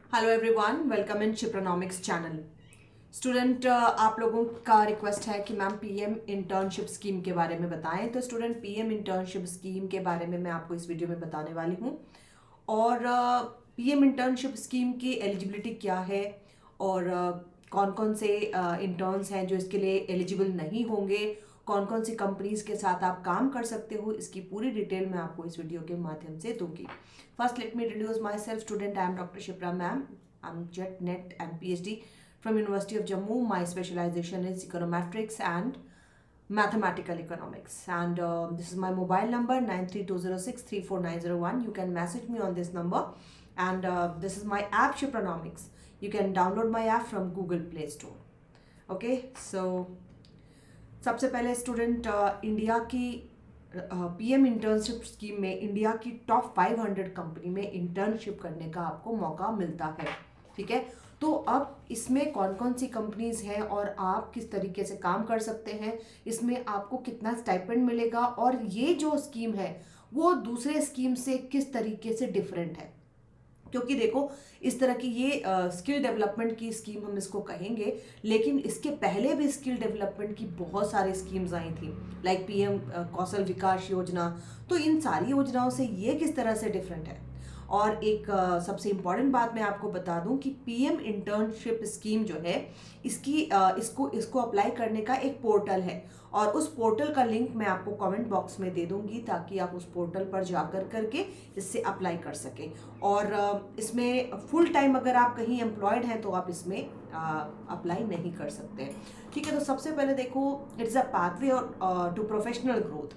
Hello everyone, welcome in शिप्रोनॉमिक्स channel. Student, आप लोगों का रिक्वेस्ट है कि मैम पीएम इंटर्नशिप स्कीम के बारे में बताएं। तो स्टूडेंट, पीएम इंटर्नशिप स्कीम के बारे में मैं आपको इस वीडियो में बताने वाली हूं। और पीएम इंटर्नशिप स्कीम की एलिजिबिलिटी क्या है और कौन कौन से इंटर्न्स हैं जो इसके लिए एलिजिबल नहीं होंगे, कौन कौन सी कंपनीज के साथ आप काम कर सकते हो, इसकी पूरी डिटेल मैं आपको इस वीडियो के माध्यम से दूंगी। First let me introduce my self. Student, I am doctor Shipra ma'am. I am jet net and PhD from University of Jammu. My specialization is econometrics and mathematical economics, and this is my mobile number 9320634901. You can message me on this number, and this is my app Shipronomics. You can download my app from Google Play Store. Okay, so सबसे पहले student, India की PM internship scheme में India की top 500 company में internship करने का आपको मौका मिलता है। ठीक है, तो अब इसमें कौन कौन सी कंपनीज हैं और आप किस तरीके से काम कर सकते हैं, इसमें आपको कितना स्टाइपेंड मिलेगा और ये जो स्कीम है वो दूसरे स्कीम से किस तरीके से डिफरेंट है। क्योंकि देखो, इस तरह की ये स्किल डेवलपमेंट की स्कीम हम इसको कहेंगे, लेकिन इसके पहले भी स्किल डेवलपमेंट की बहुत सारी स्कीम्स आई थी, लाइक पीएम कौशल विकास योजना। तो इन सारी योजनाओं से ये किस तरह से डिफरेंट है। और एक सबसे इम्पॉर्टेंट बात मैं आपको बता दूं कि पीएम इंटर्नशिप स्कीम जो है, इसको अप्लाई करने का एक पोर्टल है, और उस पोर्टल का लिंक मैं आपको कमेंट बॉक्स में दे दूंगी ताकि आप उस पोर्टल पर जाकर करके इससे अप्लाई कर सकें। और इसमें फुल टाइम अगर आप कहीं एम्प्लॉयड हैं तो आप इसमें अप्लाई नहीं कर सकते। ठीक है, तो सबसे पहले देखो, it's a pathway to professional growth.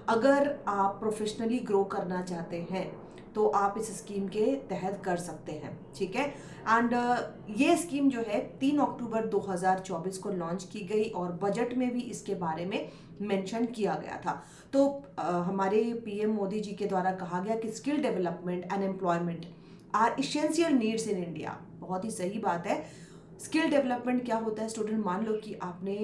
अगर आप प्रोफेशनली ग्रो करना चाहते हैं तो आप इस स्कीम के तहत कर सकते हैं। ठीक है, एंड ये स्कीम जो है 3 अक्टूबर 2024 को लॉन्च की गई और बजट में भी इसके बारे में मेंशन किया गया था। तो हमारे पीएम मोदी जी के द्वारा कहा गया कि skill development and employment are essential needs in India. बहुत ही सही बात है। स्किल डेवलपमेंट क्या होता है स्टूडेंट? मान लो कि आपने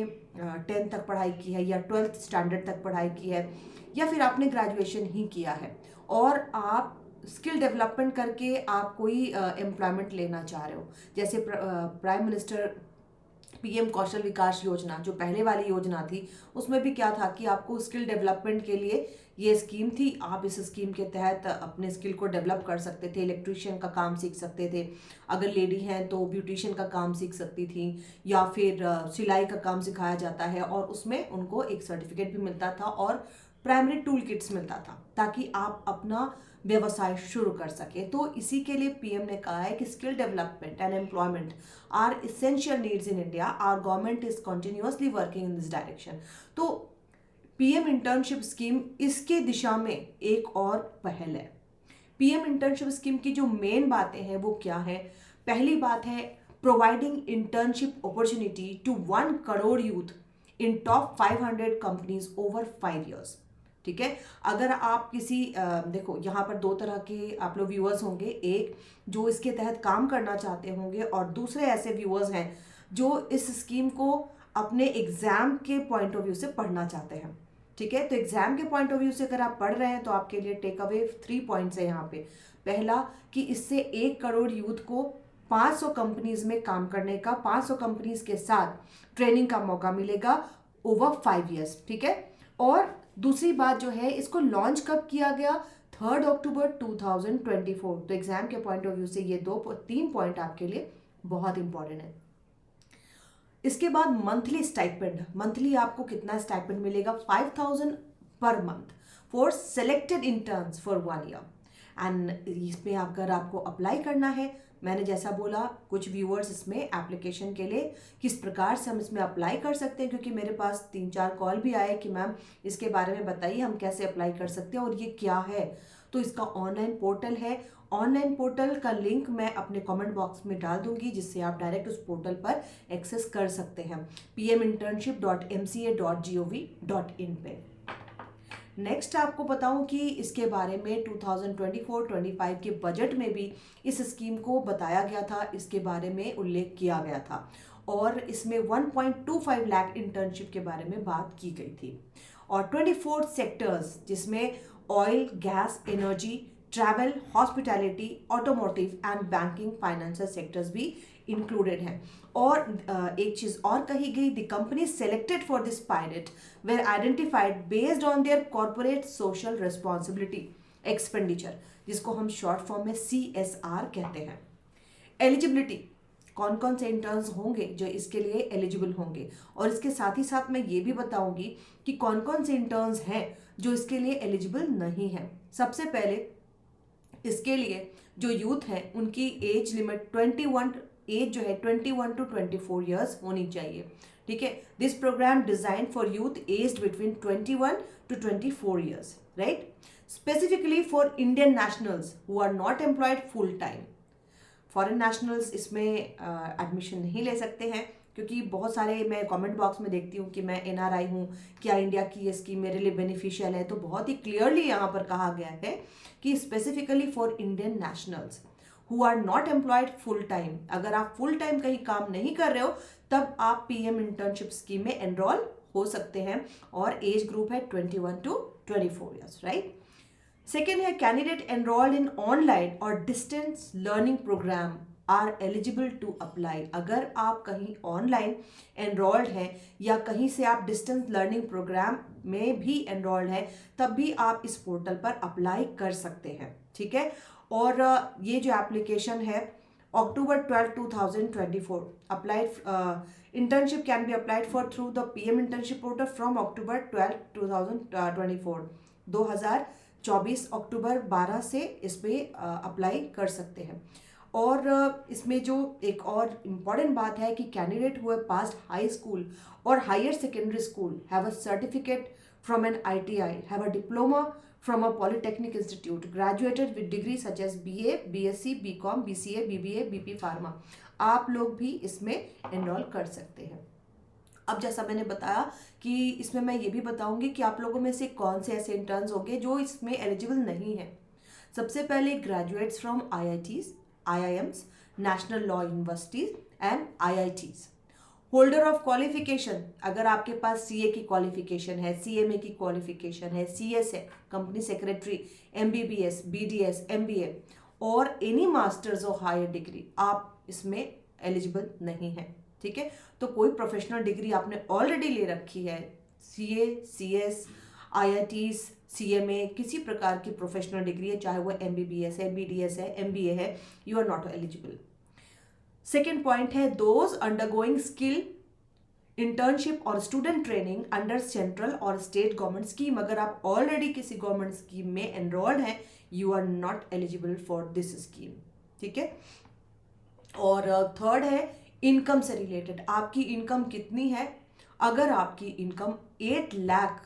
10th तक पढ़ाई की है या 12th स्टैंडर्ड तक पढ़ाई की है, या फिर आपने ग्रेजुएशन ही किया है और आप स्किल डेवलपमेंट करके आप कोई एम्प्लॉयमेंट लेना चाह रहे हो। जैसे प्राइम मिनिस्टर पीएम कौशल विकास योजना, जो पहले वाली योजना थी, उसमें भी क्या था कि आपको स्किल डेवलपमेंट के लिए ये स्कीम थी। आप इस स्कीम के तहत अपने स्किल को डेवलप कर सकते थे। इलेक्ट्रीशियन का काम सीख सकते थे, अगर लेडी हैं तो ब्यूटिशियन का काम सीख सकती थी, या फिर सिलाई का काम सिखाया जाता है और उसमें उनको एक सर्टिफिकेट भी मिलता था और प्राइमरी टूल किट्स मिलता था ताकि आप अपना व्यवसाय शुरू कर सके। तो इसी के लिए पीएम ने कहा है कि skill development and employment are essential needs in India, our government is continuously working in this direction. तो पीएम इंटर्नशिप स्कीम इसके दिशा में एक और पहल है। पीएम इंटर्नशिप स्कीम की जो मेन बातें हैं वो क्या है? पहली बात है providing internship opportunity to 1 crore youth in top 500 companies over 5 years। ठीक है, अगर आप किसी देखो, यहाँ पर दो तरह के आप लोग व्यूअर्स होंगे, एक जो इसके तहत काम करना चाहते होंगे और दूसरे ऐसे व्यूअर्स हैं जो इस स्कीम को अपने एग्जाम के पॉइंट ऑफ व्यू से पढ़ना चाहते हैं। ठीक है, तो एग्जाम के पॉइंट ऑफ व्यू से अगर आप पढ़ रहे हैं तो आपके लिए टेक अवे 3 पॉइंट्स है यहाँ पे। पहला कि इससे 1 करोड़ यूथ को 500 कंपनीज में काम करने का, 500 कंपनीज के साथ ट्रेनिंग का मौका मिलेगा ओवर 5 years। ठीक है, और दूसरी बात जो है, इसको लॉन्च कब किया गया? 3 अक्टूबर 2024। तो एग्जाम के पॉइंट ऑफ व्यू से ये 3 पॉइंट आपके लिए बहुत इंपॉर्टेंट है। इसके बाद मंथली स्टाइपेंड। मंथली आपको कितना स्टाइपेंड मिलेगा? 5000 per month for selected interns for 1 year। And इसमें अगर आपको अप्लाई करना है, मैंने जैसा बोला, कुछ व्यूअर्स इसमें एप्लीकेशन के लिए किस प्रकार से हम इसमें अप्लाई कर सकते हैं, क्योंकि मेरे पास 3-4 कॉल भी आए कि मैम इसके बारे में बताइए हम कैसे अप्लाई कर सकते हैं और ये क्या है। तो इसका ऑनलाइन पोर्टल है। ऑनलाइन पोर्टल का लिंक मैं अपने कमेंट बॉक्स में डाल दूंगी, जिससे आप डायरेक्ट उस पोर्टल पर एक्सेस कर सकते हैं pminternship.mca.gov.in पे। नेक्स्ट आपको बताऊं कि इसके बारे में 2024-25 के बजट में भी इस स्कीम को बताया गया था, इसके बारे में उल्लेख किया गया था और इसमें 1.25 लाख इंटर्नशिप के बारे में बात की गई थी। और 24 सेक्टर्स, जिसमें oil, gas, energy, travel, hospitality, automotive and banking financial sectors भी इंक्लूडेड हैं। और एक चीज और कही गई, the company selected for this pilot were identified based on their corporate social responsibility expenditure, जिसको हम शॉर्ट फॉर्म में CSR कहते हैं। एलिजिबिलिटी, कौन कौन से इंटर्न्स होंगे जो इसके लिए एलिजिबल होंगे, और इसके साथ ही साथ मैं ये भी बताऊंगी कि कौन कौन से इंटर्न्स हैं जो इसके लिए एलिजिबल नहीं हैं। सबसे पहले इसके लिए जो यूथ हैं उनकी एज लिमिट 21 एज जो है 21 to 24 ईयर्स होनी चाहिए। ठीक है, this programme designed for youth aged between 21 to 24 years, right. Specifically for Indian nationals who are not employed full time. Foreign nationals इसमें एडमिशन नहीं ले सकते हैं, क्योंकि बहुत सारे मैं कमेंट बॉक्स में देखती हूँ कि मैं NRI हूँ, क्या इंडिया की ये स्कीम मेरे लिए बेनिफिशियल है। तो बहुत ही क्लियरली यहाँ पर कहा गया है कि specifically for Indian nationals who are not employed full time, अगर आप फुल टाइम कहीं काम नहीं कर रहे हो तब आप PM इंटर्नशिप स्कीम में एनरोल हो सकते हैं, और एज ग्रुप है 21 to 24 ईयर्स, राइट। सेकेंड है कैंडिडेट एनरोल्ड इन ऑनलाइन और distance learning programme are eligible to apply. अगर आप कहीं ऑनलाइन एनरोल्ड हैं या कहीं से आप डिस्टेंस लर्निंग प्रोग्राम में भी एनरोल्ड हैं, तब भी आप इस पोर्टल पर अप्लाई कर सकते हैं। ठीक है, और ये जो एप्लीकेशन है October 12, 2024 applied internship can be applied for through the PM internship portal from October 12, 2024 2024 अक्टूबर 12 से इस पर अप्लाई कर सकते हैं। और इसमें जो एक और इम्पॉर्टेंट बात है कि कैंडिडेट हुए पास हाई स्कूल और higher secondary school have a certificate from an ITI, have a diploma from a polytechnic institute, graduated with degree such as BA, BSc, BCom, BCA, BBA, BP Pharma, आप लोग भी इसमें enrol कर सकते हैं। अब जैसा मैंने बताया कि इसमें मैं ये भी बताऊंगी कि आप लोगों में से कौन से ऐसे इंटर्न्स होंगे जो इसमें एलिजिबल नहीं हैं। सबसे पहले graduates from IITs, IIMs, national law universities and IITs। Holder of qualification, अगर आपके पास CA की क्वालिफिकेशन है, CMA की क्वालिफिकेशन है, CS है, company secretary, MBBS, BDS, MBA और एनी मास्टर्स और हायर डिग्री, आप इसमें एलिजिबल नहीं हैं। ठीक है, तो कोई प्रोफेशनल डिग्री आपने ऑलरेडी ले रखी है, CA, CS, IITs, CMA, किसी प्रकार की प्रोफेशनल डिग्री है, चाहे वो MBBS है, BDS है, MBA है, you are not eligible. Second point है दोज अंडरगोइंग स्किल इंटर्नशिप और स्टूडेंट ट्रेनिंग अंडर सेंट्रल और स्टेट गवर्नमेंट स्कीम। अगर आप ऑलरेडी किसी गवर्नमेंट स्कीम में एनरोल्ड हैं, you are not eligible for this scheme. ठीक है, और थर्ड है इनकम से रिलेटेड, आपकी इनकम कितनी है। अगर आपकी इनकम 8 लाख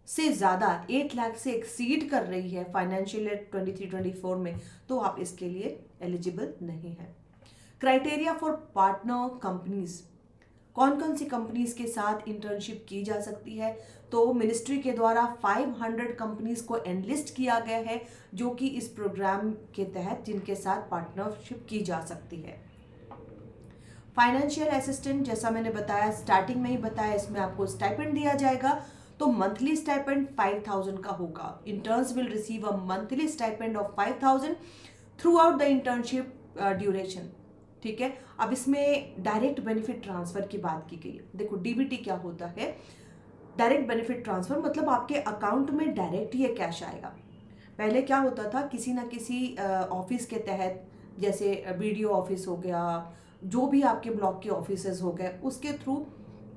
से ज़्यादा, 8 लाख से एक्सीड कर रही है फाइनेंशियल ईयर 23-24 में, तो आप इसके लिए एलिजिबल नहीं है। क्राइटेरिया फॉर पार्टनर कंपनीज, कौन कौन सी कंपनीज के साथ इंटर्नशिप की जा सकती है, तो मिनिस्ट्री के द्वारा 500 कंपनीज को एनलिस्ट किया गया है जो कि इस प्रोग्राम के तहत जिनके साथ पार्टनरशिप की जा सकती है। फाइनेंशियल असिस्टेंट, जैसा मैंने बताया स्टार्टिंग में ही बताया, इसमें आपको स्टाइपेंड दिया जाएगा, तो मंथली स्टाइपेंड 5000 का होगा। Interns will receive a monthly stipend of 5000 through out the internship duration. ठीक है, अब इसमें डायरेक्ट बेनिफिट ट्रांसफर की बात की गई है। देखो DBT क्या होता है, डायरेक्ट बेनिफिट ट्रांसफर मतलब आपके अकाउंट में डायरेक्ट ये कैश आएगा। पहले क्या होता था, किसी ना किसी ऑफिस के तहत, जैसे BDO ऑफिस हो गया, जो भी आपके ब्लॉक के ऑफिसेज हो गए, उसके थ्रू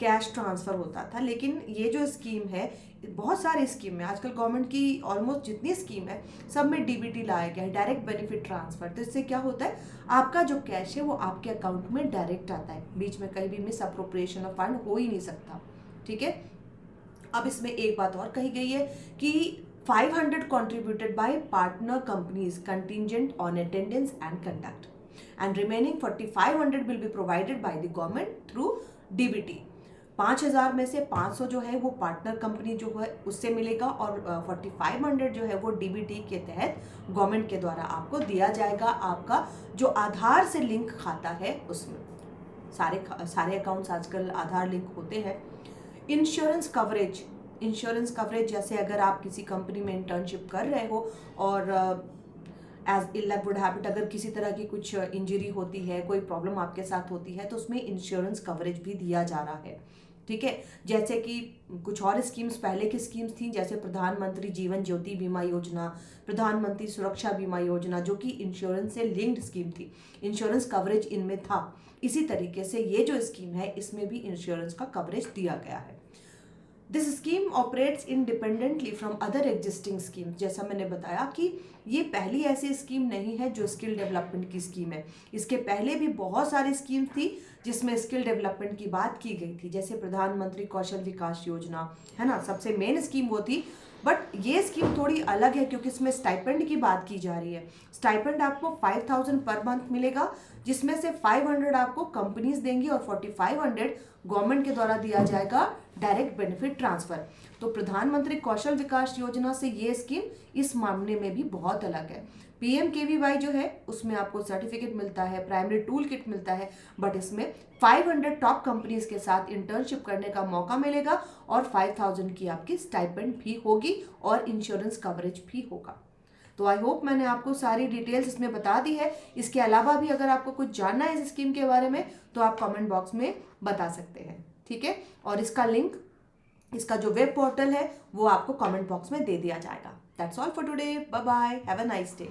कैश ट्रांसफ़र होता था। लेकिन ये जो स्कीम है, बहुत सारी स्कीम है आजकल गवर्नमेंट की, ऑलमोस्ट जितनी स्कीम है सब में DBT लाया गया है, डायरेक्ट बेनिफिट ट्रांसफ़र। तो इससे क्या होता है, आपका जो कैश है वो आपके अकाउंट में डायरेक्ट आता है, बीच में कहीं भी मिस अप्रोप्रिएशन ऑफ फंड हो ही नहीं सकता। ठीक है, अब इसमें एक बात और कही गई है कि 500 contributed by partner companies contingent on attendance and conduct, and remaining 4500 will be provided by the government through DBT। 5000 में से 500 जो है वो पार्टनर कंपनी जो है उससे मिलेगा, और 4500 जो है वो DBT के तहत गवर्नमेंट के द्वारा आपको दिया जाएगा। आपका जो आधार से लिंक खाता है उसमें, सारे अकाउंट्स आजकल आधार लिंक होते हैं। इंश्योरेंस कवरेज, इंश्योरेंस कवरेज जैसे अगर आप किसी कंपनी में इंटर्नशिप कर रहे हो और as ill luck would have it अगर किसी तरह की कुछ इंजरी होती है, कोई प्रॉब्लम आपके साथ होती है, तो उसमें इंश्योरेंस कवरेज भी दिया जा रहा है। ठीक है, जैसे कि कुछ और स्कीम्स पहले की स्कीम्स थी, जैसे प्रधानमंत्री जीवन ज्योति बीमा योजना, प्रधानमंत्री सुरक्षा बीमा योजना, जो कि इंश्योरेंस से लिंक्ड स्कीम थी, इंश्योरेंस कवरेज इनमें था। इसी तरीके से ये जो स्कीम है इसमें भी इंश्योरेंस का कवरेज दिया गया है। This scheme operates independently from other existing scheme. जैसा मैंने बताया कि ये पहली ऐसी स्कीम नहीं है जो स्किल डेवलपमेंट की स्कीम है, इसके पहले भी बहुत सारी स्कीम थी जिसमें स्किल डेवलपमेंट की बात की गई थी, जैसे प्रधानमंत्री कौशल विकास योजना है ना, सबसे मेन स्कीम वो थी। बट ये स्कीम थोड़ी अलग है क्योंकि इसमें स्टाइपेंड की बात की जा रही है। स्टाइपेंड आपको 5,000 पर मंथ मिलेगा, जिसमें से 500 आपको कंपनीज देंगी और 4,500 गवर्नमेंट के द्वारा दिया जाएगा डायरेक्ट बेनिफिट ट्रांसफर। तो प्रधानमंत्री कौशल विकास योजना से ये स्कीम इस मामले में भी बहुत अलग है। PMKVY जो है उसमें आपको सर्टिफिकेट मिलता है, प्राइमरी टूल किट मिलता है, बट इसमें 500 टॉप कंपनीज के साथ इंटर्नशिप करने का मौका मिलेगा और 5,000 की आपकी स्टाइपेंड भी होगी और इंश्योरेंस कवरेज भी होगा। तो आई होप मैंने आपको सारी डिटेल्स इसमें बता दी है। इसके अलावा भी अगर आपको कुछ जानना है इस स्कीम के बारे में तो आप कमेंट बॉक्स में बता सकते हैं। ठीक है, और इसका लिंक, इसका जो वेब पोर्टल है वो आपको कमेंट बॉक्स में दे दिया जाएगा। That's all for today, bye bye, have a nice day.